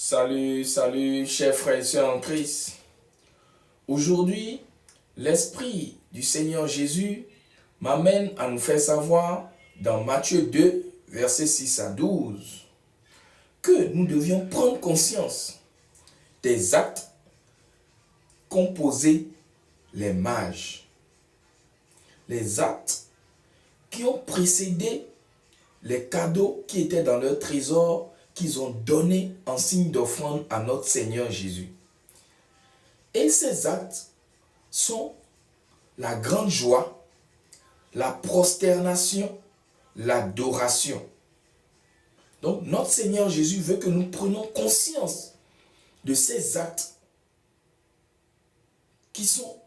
Salut, salut, chers frères et sœurs en Christ. Aujourd'hui, l'Esprit du Seigneur Jésus m'amène à nous faire savoir dans Matthieu 2, versets 6 à 12, que nous devions prendre conscience des actes qu'ont posés les mages. Les actes qui ont précédé les cadeaux qui étaient dans leur trésor qu'ils ont donné en signe d'offrande à notre Seigneur Jésus. Et ces actes sont la grande joie, la prosternation, l'adoration. Donc notre Seigneur Jésus veut que nous prenions conscience de ces actes qui sont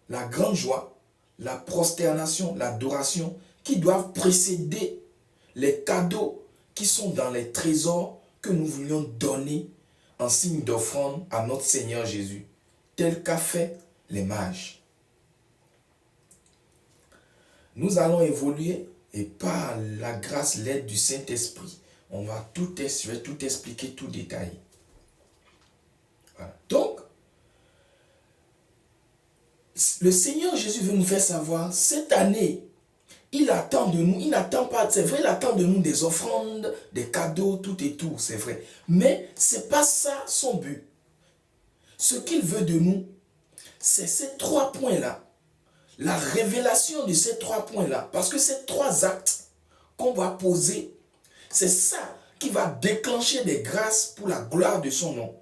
la grande joie, la prosternation, l'adoration, qui doivent précéder les cadeaux qui sont dans les trésors que nous voulions donner en signe d'offrande à notre Seigneur Jésus, tel qu'a fait les mages. Nous allons évoluer et par la grâce, l'aide du Saint-Esprit, je vais tout expliquer, tout détailler. Voilà. Donc, le Seigneur Jésus veut nous faire savoir, cette année, il attend de nous, il n'attend pas, c'est vrai, il attend de nous des offrandes, des cadeaux, tout et tout, c'est vrai. Mais ce n'est pas ça son but. Ce qu'il veut de nous, c'est ces trois points-là. La révélation de ces trois points-là. Parce que ces trois actes qu'on va poser, c'est ça qui va déclencher des grâces pour la gloire de son nom.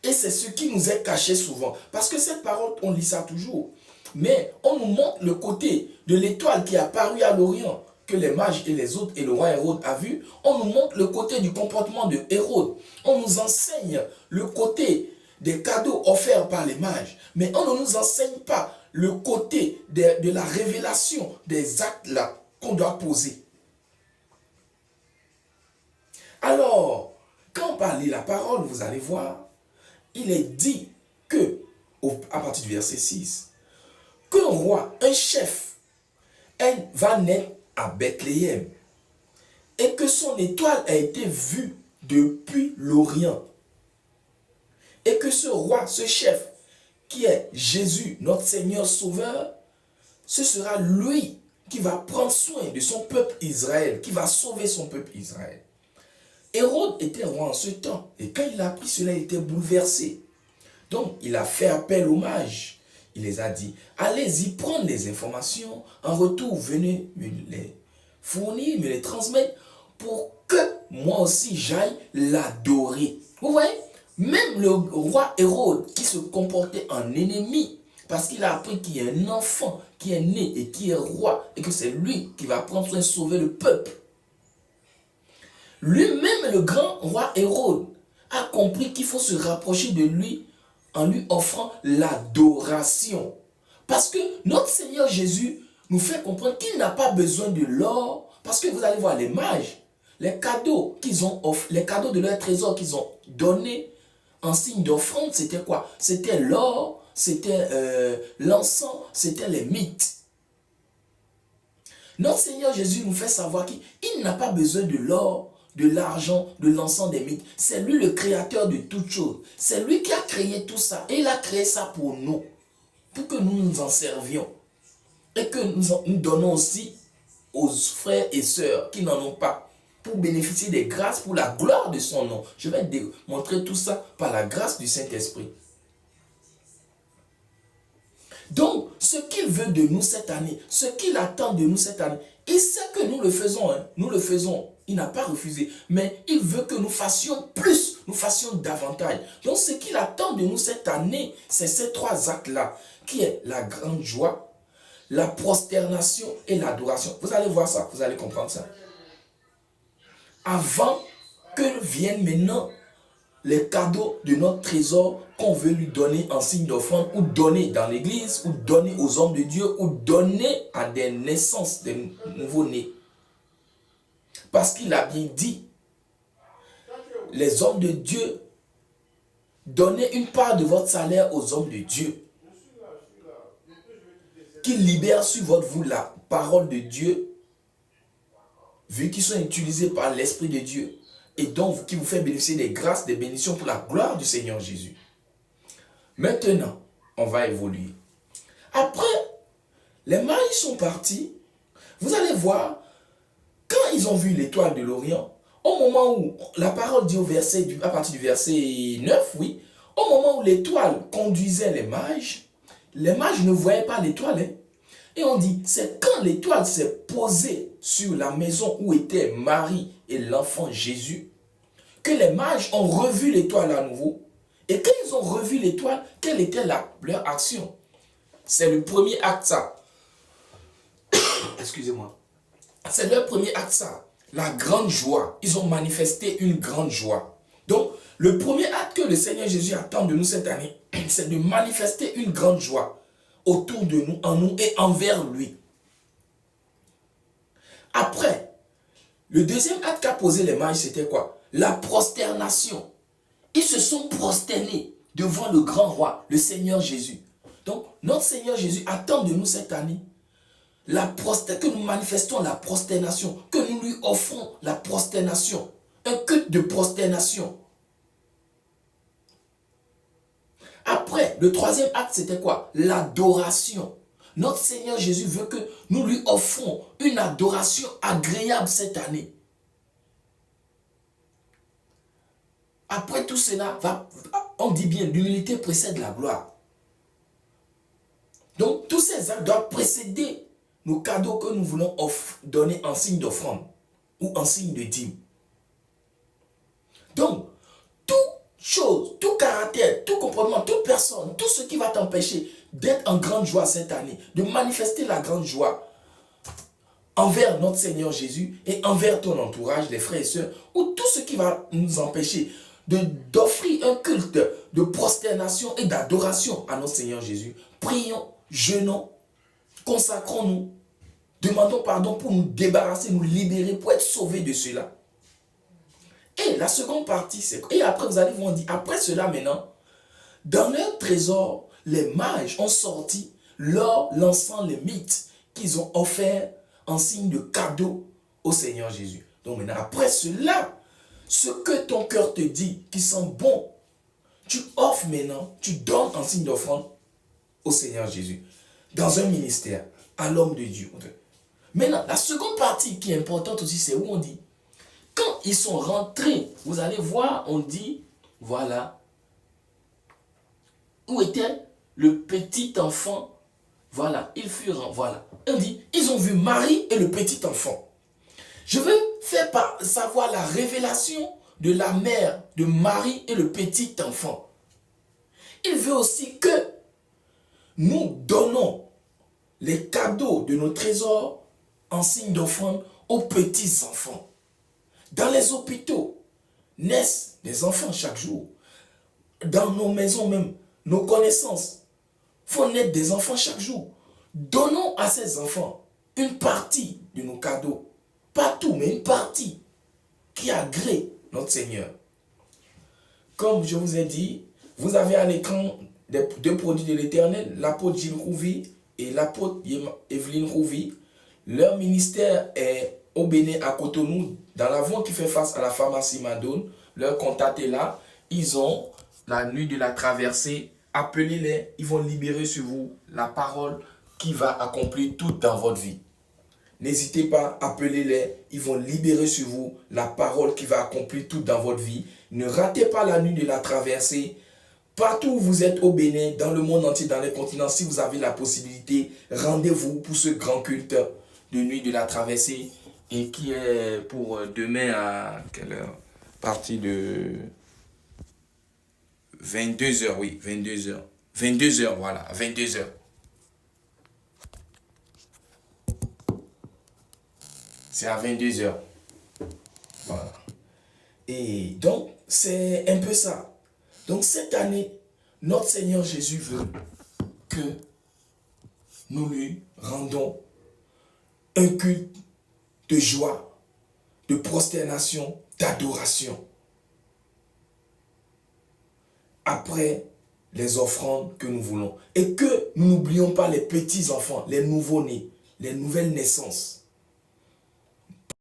Et c'est ce qui nous est caché souvent. Parce que cette parole, on lit ça toujours. Mais on nous montre le côté de l'étoile qui est apparue à l'Orient, que les mages et les autres et le roi Hérode a vu. On nous montre le côté du comportement de Hérode. On nous enseigne le côté des cadeaux offerts par les mages. Mais on ne nous enseigne pas le côté de la révélation des actes là qu'on doit poser. Alors, quand on parle de la parole, vous allez voir, il est dit que, à partir du verset 6, qu'un roi, un chef, va naître à Bethléem et que son étoile a été vue depuis l'Orient. Et que ce roi, ce chef, qui est Jésus, notre Seigneur Sauveur, ce sera lui qui va prendre soin de son peuple Israël, qui va sauver son peuple Israël. Hérode était roi en ce temps, et quand il a appris cela, il était bouleversé. Donc, il a fait appel aux mages. Il les a dit, allez-y prendre les informations, en retour, venez me les fournir, me les transmettre, pour que moi aussi j'aille l'adorer. Vous voyez, même le roi Hérode, qui se comportait en ennemi, parce qu'il a appris qu'il y a un enfant qui est né et qui est roi, et que c'est lui qui va prendre soin de sauver le peuple. Lui-même, le grand roi Hérode, a compris qu'il faut se rapprocher de lui en lui offrant l'adoration. Parce que notre Seigneur Jésus nous fait comprendre qu'il n'a pas besoin de l'or. Parce que vous allez voir les mages, les cadeaux qu'ils ont offert, les cadeaux de leur trésor qu'ils ont donnés en signe d'offrande, c'était quoi? C'était l'or, c'était l'encens, c'était les mythes. Notre Seigneur Jésus nous fait savoir qu'il n'a pas besoin de l'or, de l'argent, de l'encens, des mythes. C'est lui le créateur de toutes choses. C'est lui qui a créé tout ça. Et il a créé ça pour nous. Pour que nous nous en servions. Et que nous donnons aussi aux frères et sœurs qui n'en ont pas. Pour bénéficier des grâces, pour la gloire de son nom. Je vais démontrer tout ça par la grâce du Saint-Esprit. Donc, ce qu'il veut de nous cette année, ce qu'il attend de nous cette année, il sait que nous le faisons, hein. Nous le faisons. Il n'a pas refusé. Mais il veut que nous fassions plus, nous fassions davantage. Donc, ce qu'il attend de nous cette année, c'est ces trois actes-là, qui est la grande joie, la prosternation et l'adoration. Vous allez voir ça, vous allez comprendre ça. Avant que viennent maintenant les cadeaux de notre trésor qu'on veut lui donner en signe d'offrande, ou donner dans l'église, ou donner aux hommes de Dieu, ou donner à des naissances, des nouveaux-nés. Parce qu'il a bien dit, les hommes de Dieu, donnez une part de votre salaire aux hommes de Dieu. Qu'ils libèrent sur votre vous la parole de Dieu, vu qu'ils sont utilisés par l'Esprit de Dieu. et donc qui vous fait bénéficier des grâces, des bénédictions pour la gloire du Seigneur Jésus. Maintenant, on va évoluer. Après, les mages sont partis. Vous allez voir, quand ils ont vu l'étoile de l'Orient, au moment où, la parole dit à partir du verset 9, oui, au moment où l'étoile conduisait les mages ne voyaient pas l'étoile. Hein. Et on dit, c'est quand l'étoile s'est posée sur la maison où étaient Marie et l'enfant Jésus, que les mages ont revu l'étoile à nouveau. Et quand ils ont revu l'étoile, quelle était leur action? C'est le premier acte, ça. Excusez-moi. C'est leur premier acte, ça. La grande joie. Ils ont manifesté une grande joie. Donc, le premier acte que le Seigneur Jésus attend de nous cette année, c'est de manifester une grande joie autour de nous, en nous et envers lui. Après, le deuxième acte qu'a posé les mages, c'était quoi? La prosternation. Ils se sont prosternés devant le grand roi, le Seigneur Jésus. Donc, notre Seigneur Jésus attend de nous cette année que nous manifestons la prosternation, que nous lui offrons la prosternation, un culte de prosternation. Après, le troisième acte, c'était quoi? L'adoration. Notre Seigneur Jésus veut que nous lui offrons une adoration agréable cette année. Après tout cela, on dit bien, l'humilité précède la gloire. Donc, tous ces actes doivent précéder nos cadeaux que nous voulons donner en signe d'offrande ou en signe de dîme. Donc, toute chose, tout caractère, tout comportement, toute personne, tout ce qui va t'empêcher d'être en grande joie cette année, de manifester la grande joie envers notre Seigneur Jésus et envers ton entourage, les frères et sœurs, ou tout ce qui va nous empêcher d'offrir un culte de prosternation et d'adoration à notre Seigneur Jésus. Prions, jeûnons, consacrons-nous, demandons pardon pour nous débarrasser, nous libérer, pour être sauvés de cela. Et la seconde partie, c'est... Et après, vous allez vous dire, après cela maintenant, dans leur trésor, les mages ont sorti l'or, l'encens, les mythes qu'ils ont offerts en signe de cadeau au Seigneur Jésus. Donc maintenant, après cela, ce que ton cœur te dit, qui sent bon, tu offres maintenant, tu donnes en signe d'offrande au Seigneur Jésus. Dans un ministère, à l'homme de Dieu. Maintenant, la seconde partie qui est importante aussi, c'est où on dit, quand ils sont rentrés, vous allez voir, on dit, voilà, où était le petit enfant, voilà, ils furent, voilà. On dit, ils ont vu Marie et le petit enfant. Je veux faire savoir la révélation de la mère de Marie et le petit enfant. Il veut aussi que nous donnons les cadeaux de nos trésors en signe d'offrande aux petits enfants. Dans les hôpitaux, naissent des enfants chaque jour. Dans nos maisons même, nos connaissances, font naître des enfants chaque jour. Donnons à ces enfants une partie de nos cadeaux. Pas tout, mais une partie qui agrée notre Seigneur. Comme je vous ai dit, vous avez à l'écran deux produits de l'Éternel, l'apôtre Gilles Rouvi et l'apôtre Evelyne Rouvi. Leur ministère est au Bénin, à Cotonou, dans l'avant qui fait face à la pharmacie Madone. Leur contact est là. Ils ont la nuit de la traversée. Appelez-les, ils vont libérer sur vous la parole qui va accomplir tout dans votre vie. N'hésitez pas, appelez-les, ils vont libérer sur vous la parole qui va accomplir tout dans votre vie. Ne ratez pas la nuit de la traversée. Partout où vous êtes au Bénin, dans le monde entier, dans les continents, si vous avez la possibilité, rendez-vous pour ce grand culte de nuit de la traversée et qui est pour demain à quelle heure? Partie de 22h, oui, 22h. 22h, voilà, 22h. C'est à 22h. Voilà. Et donc, c'est un peu ça. Donc, cette année, notre Seigneur Jésus veut que nous lui rendons un culte de joie, de prosternation, d'adoration. Après les offrandes que nous voulons. Et que nous n'oublions pas les petits enfants, les nouveaux-nés, les nouvelles naissances.